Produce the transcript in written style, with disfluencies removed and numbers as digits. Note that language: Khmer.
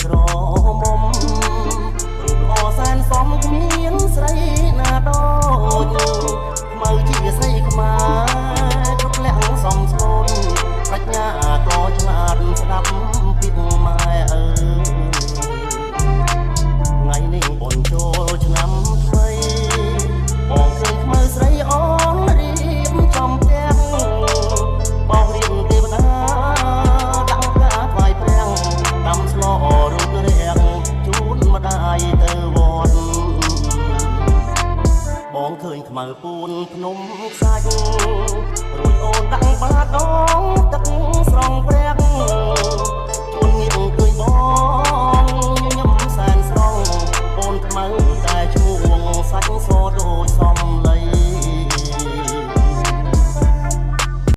ក្រមុំរូបល្អសែនសមគ្មានស្រីណាដូចខ្មៅជាស្រីខ្មែរគ្រប់លក្ខសំស្លូនប្រាជ្ញាក៏ឆ្លាតស្ដាប់ពីម៉ែអើថ្ងៃនេះបុណ្យចូលឆ្នាំថ្មីបងឃើញខ្មៅស្រីអូនរៀបចំផ្ទះបងរៀបទេវតាដាក់ការថ្វាយព្រះតាមស្លោរូបរាងជូនម្ដាយទៅវត្តបងឃើញខ្មៅពួនភ្នំខ្សាច់រួចអូនដាក់បាតដងទឹកស្រង់ព្រះ